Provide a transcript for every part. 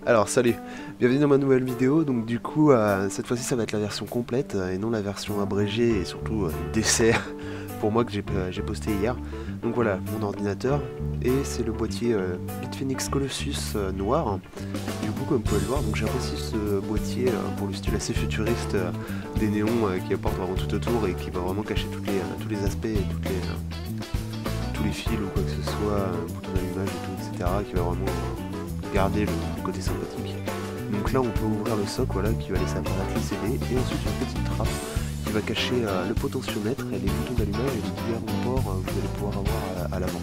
Alors salut, bienvenue dans ma nouvelle vidéo. Donc du coup cette fois-ci ça va être la version complète et non la version abrégée et surtout dessert pour moi que j'ai posté hier. Donc voilà mon ordinateur et c'est le boîtier Bitfenix Colossus noir. Du coup comme vous pouvez le voir, donc j'apprécie ce boîtier pour le style assez futuriste des néons qui apportent vraiment tout autour et qui va vraiment cacher tous les aspects et tous les fils ou quoi que ce soit, bouton d'allumage et tout, etc. qui va vraiment garder le côté sympathique. Donc là on peut ouvrir le socle voilà, qui va laisser apparaître les CD et ensuite une petite trappe qui va cacher le potentiomètre et les boutons d'allumage et les différents ports que vous allez pouvoir avoir à l'avant.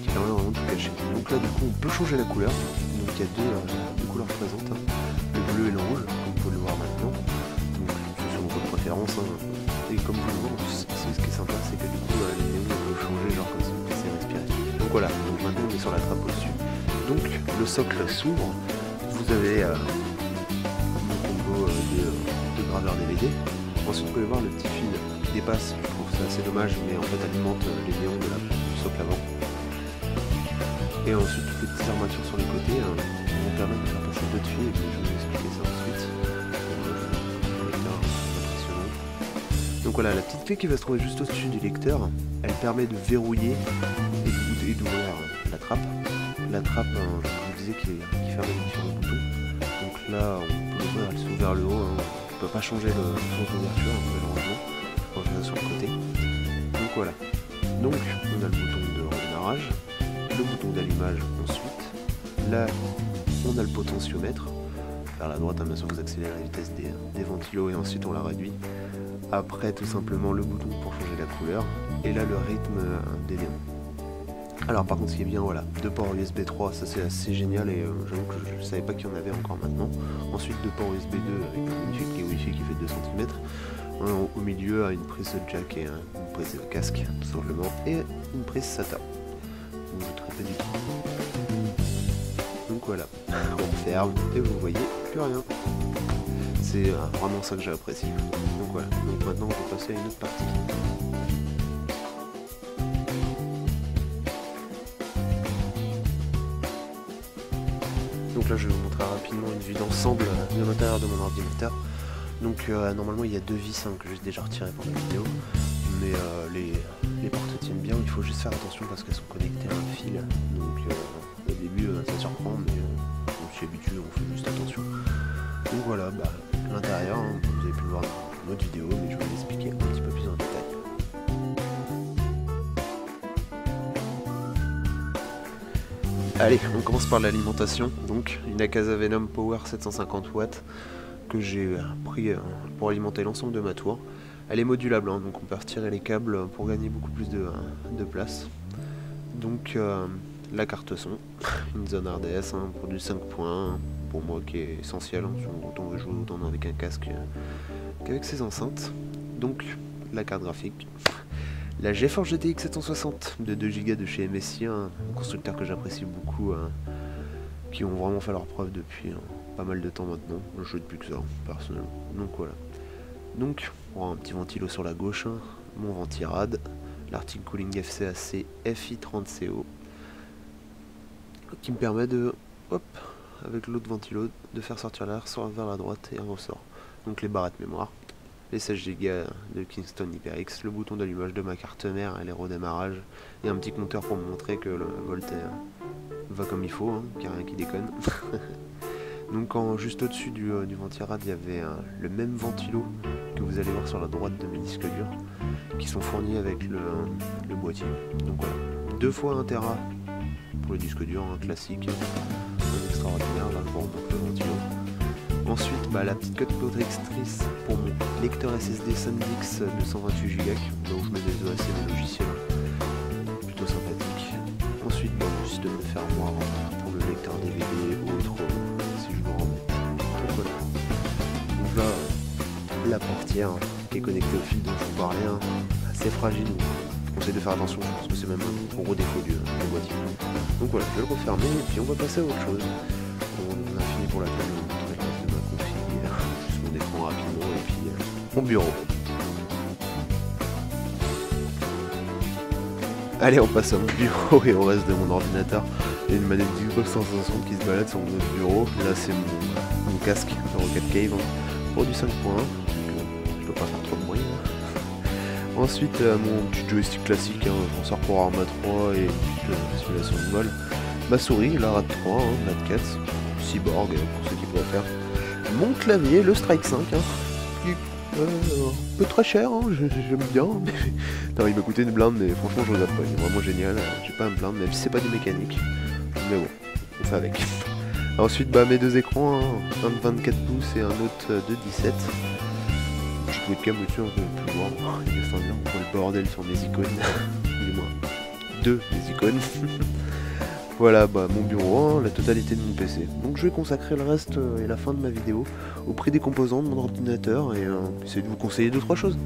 Qui permet vraiment de tout cacher. Donc là du coup on peut changer la couleur. Donc il y a deux couleurs présentes, hein. Le bleu et le rouge, comme vous pouvez le voir maintenant. Donc c'est selon votre préférence. Hein. Et comme vous le voyez en plus, ce qui est sympa c'est que du coup les néons peuvent changer genre comme si vous laissez respirer. Donc voilà, donc maintenant on est sur la trappe au-dessus. Donc le socle s'ouvre, vous avez mon combo de graveur DVD. Ensuite vous pouvez voir le petit fil qui dépasse, je trouve ça assez dommage, mais en fait alimente les néons du socle avant. Et ensuite toutes les petites armatures sur les côtés vont permettre de faire passer d'autres fils, et puis je vais vous expliquer ça ensuite. Donc voilà, la petite clé qui va se trouver juste au-dessus du lecteur, elle permet de verrouiller et d'ouvrir la trappe. La trappe, je vous disais, qui ferme les différents boutons. Donc là, on peut l'ouvrir, elle s'ouvre vers le haut. Hein. On ne peut pas changer le sens d'ouverture, malheureusement. On va faire ça sur le côté. Donc voilà. Donc, on a le bouton de redémarrage, le bouton d'allumage ensuite. Là, on a le potentiomètre. Vers la droite, hein, bien sûr, vous accélérez la vitesse des ventilos et ensuite on la réduit. Après, tout simplement, le bouton pour changer la couleur. Et là, le rythme des néons. Alors par contre ce qui est bien, voilà, deux ports USB 3, ça c'est assez génial et j'avoue que je ne savais pas qu'il y en avait encore maintenant. Ensuite deux ports USB 2 avec un magnifique clé Wi-Fi qui fait 2 cm. Au milieu une prise jack et une prise casque tout simplement et une prise SATA. Donc je traite du tout. Donc voilà, on ferme et vous voyez plus rien. C'est vraiment ça que j'ai apprécié. Donc voilà, donc maintenant on peut passer à une autre partie. Donc là je vais vous montrer rapidement une vue d'ensemble de l'intérieur de mon ordinateur. Donc normalement il y a deux vis que j'ai déjà retirées pour la vidéo. Mais les portes tiennent bien, il faut juste faire attention parce qu'elles sont connectées à un fil. Donc au début ça surprend mais on s'y habitue, on fait juste attention. Donc voilà, l'intérieur, hein, vous avez pu le voir dans une autre vidéo mais je vais l'expliquer un petit peu plus en détail. Allez, on commence par l'alimentation. Donc une Akasa Venom Power 750 watts que j'ai pris pour alimenter l'ensemble de ma tour. Elle est modulable, hein, donc on peut retirer les câbles pour gagner beaucoup plus de place. Donc la carte son, une zone RDS hein, pour du 5.1 pour moi qui est essentiel, hein, autant on veut jouer autant avec un casque qu'avec ses enceintes. Donc la carte graphique. La GeForce GTX 760 de 2 Go de chez MSI, un constructeur que j'apprécie beaucoup, qui ont vraiment fait leur preuve depuis pas mal de temps maintenant. Je joue depuis que ça, personnellement. Donc voilà. Donc, on a un petit ventilo sur la gauche, hein, mon ventirad, l'Arctic Cooling FCAC FI30CO, qui me permet de, hop, avec l'autre ventilo, de faire sortir l'air vers la droite et un ressort. Donc les barrettes mémoire. Les 16 Go de Kingston HyperX, le bouton d'allumage de ma carte mère et les redémarrages, et un petit compteur pour me montrer que le voltaire va comme il faut, hein, qu'il n'y a rien qui déconne. Donc juste au-dessus du ventirad, il y avait le même ventilo que vous allez voir sur la droite de mes disques durs, qui sont fournis avec le boîtier. Donc voilà, 2 fois 1 Tera pour le disque dur, un classique, un extraordinaire, là pour le ventilo. Ensuite, la petite cote protectrice pour mon lecteur SSD SanDisk de 128 Go, là où je mets des OS et des logiciels, plutôt sympathique. Ensuite, juste de me faire voir pour le lecteur DVD ou autre, si je me remets. Donc voilà. Donc là, la portière qui est connectée au fil dont je vous parlais, hein, assez fragile. Je conseille de faire attention, je pense que c'est même un gros défaut du boîtier. Donc voilà, je vais le refermer et puis on va passer à autre chose. On a fini pour la peine de ma config, juste mon écran rapidement et puis mon bureau. Allez, on passe à mon bureau et au reste de mon ordinateur. Et et une manette Xbox 360 qui se balade sur notre bureau. Là c'est mon casque de Rocket Cave pour du 5.1, je peux pas faire trop de bruit. Ensuite mon petit joystick classique, j'en sors pour Arma 3 et une simulation de vol. Ma souris, la RAD 3, RAD 4, Cyborg pour ceux qui préfèrent. Mon clavier, le Strike 5, qui un peu très cher, j'aime bien. Non, il m'a coûté une blinde, mais franchement je regrette pas, il est vraiment génial. J'ai pas un blinde, même si c'est pas du mécanique. Mais bon, on fait avec. Ensuite, mes deux écrans, un de 24 pouces et un autre de 17. Je peux webcam au-dessus, on peut plus voir. Il est bien pour le bordel sur mes icônes. Du moins, deux des icônes. Voilà, mon bureau, la totalité de mon PC. Donc je vais consacrer le reste et la fin de ma vidéo au prix des composants de mon ordinateur et essayer de vous conseiller 2-3 choses.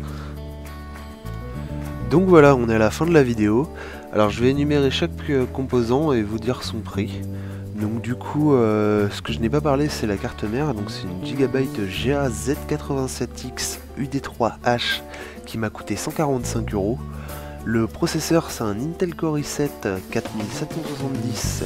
Donc voilà, on est à la fin de la vidéo. Alors je vais énumérer chaque composant et vous dire son prix. Donc du coup, ce que je n'ai pas parlé, c'est la carte mère. Donc c'est une Gigabyte GA Z87X UD3H qui m'a coûté 145 €. Le processeur, c'est un Intel Core i7 4770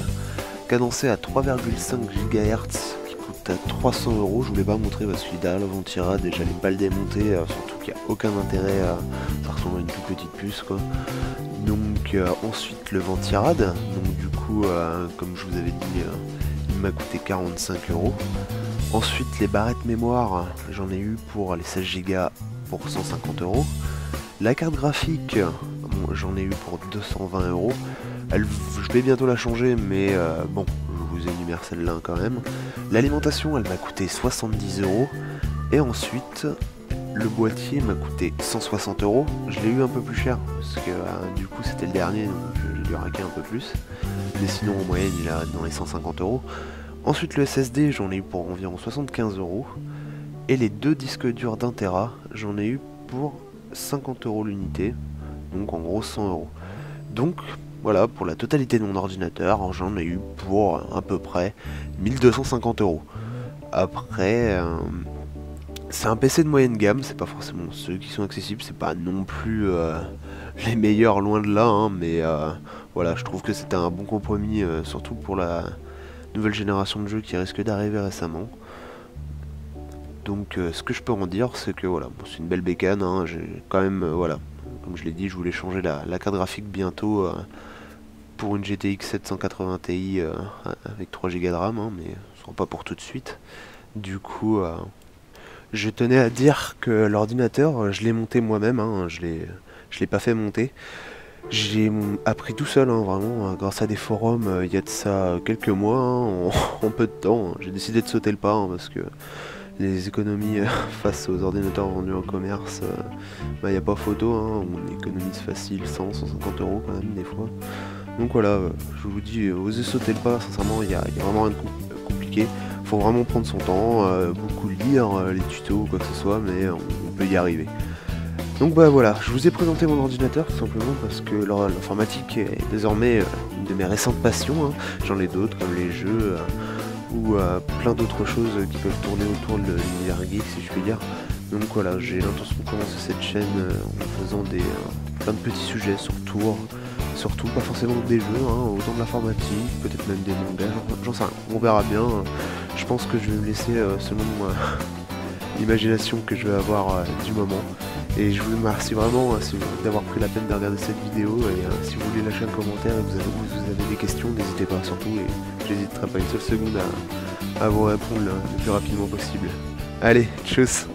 cadencé à 3,5 GHz qui coûte 300 €. Je voulais pas montrer parce qu'il est derrière le ventirad et j'allais pas le démonter, surtout qu'il n'y a aucun intérêt, ça ressemble à une toute petite puce quoi. Donc ensuite le ventirad, donc du coup comme je vous avais dit, il m'a coûté 45 €. Ensuite les barrettes mémoire, j'en ai eu pour les 16 Go pour 150 €. La carte graphique, j'en ai eu pour 220 €. Je vais bientôt la changer, mais bon, je vous énumère celle-là quand même. L'alimentation, elle m'a coûté 70 €. Et ensuite, le boîtier m'a coûté 160 €. Je l'ai eu un peu plus cher, parce que du coup c'était le dernier, donc j'ai dû raquer un peu plus. Mais sinon, en moyenne, il est dans les 150 €. Ensuite, le SSD, j'en ai eu pour environ 75 €. Et les deux disques durs d'1 Tera, j'en ai eu pour 50 € l'unité, donc en gros 100 €. Donc voilà, pour la totalité de mon ordinateur, j'en ai eu pour à peu près 1250 €. Après, c'est un PC de moyenne gamme, c'est pas forcément ceux qui sont accessibles, c'est pas non plus les meilleurs, loin de là, mais voilà, je trouve que c'était un bon compromis, surtout pour la nouvelle génération de jeux qui risque d'arriver récemment. Donc ce que je peux en dire, c'est que voilà, c'est une belle bécane, j'ai quand même, voilà, comme je l'ai dit, je voulais changer la carte graphique bientôt pour une GTX 780 Ti avec 3 Go de RAM, mais ce sera pas pour tout de suite. Du coup, je tenais à dire que l'ordinateur, je l'ai monté moi-même, je l'ai pas fait monter. J'ai appris tout seul, vraiment, grâce à des forums, il y a de ça quelques mois, en peu de temps. J'ai décidé de sauter le pas, parce que les économies face aux ordinateurs vendus en commerce, il n'y a pas photo, on économise facile 100-150 € quand même des fois. Donc voilà, je vous dis, osez sauter le pas, sincèrement, il n'y a vraiment rien de compliqué. Il faut vraiment prendre son temps, beaucoup lire les tutos ou quoi que ce soit, mais on peut y arriver. Donc voilà, je vous ai présenté mon ordinateur tout simplement parce que l'informatique est désormais une de mes récentes passions. J'en ai d'autres comme les jeux ou plein d'autres choses qui peuvent tourner autour de l'univers geek si je puis dire. Donc voilà, j'ai l'intention de commencer cette chaîne en faisant plein de petits sujets sur tour, surtout pas forcément des jeux, autant de l'informatique, peut-être même des mangas, j'en sais rien, on verra bien. Je pense que je vais me laisser selon l'imagination que je vais avoir du moment. Et je vous remercie vraiment d'avoir pris la peine de regarder cette vidéo, et si vous voulez lâcher un commentaire et vous avez des questions, n'hésitez pas surtout, et j'hésiterai pas une seule seconde à vous répondre le plus rapidement possible. Allez, tchuss!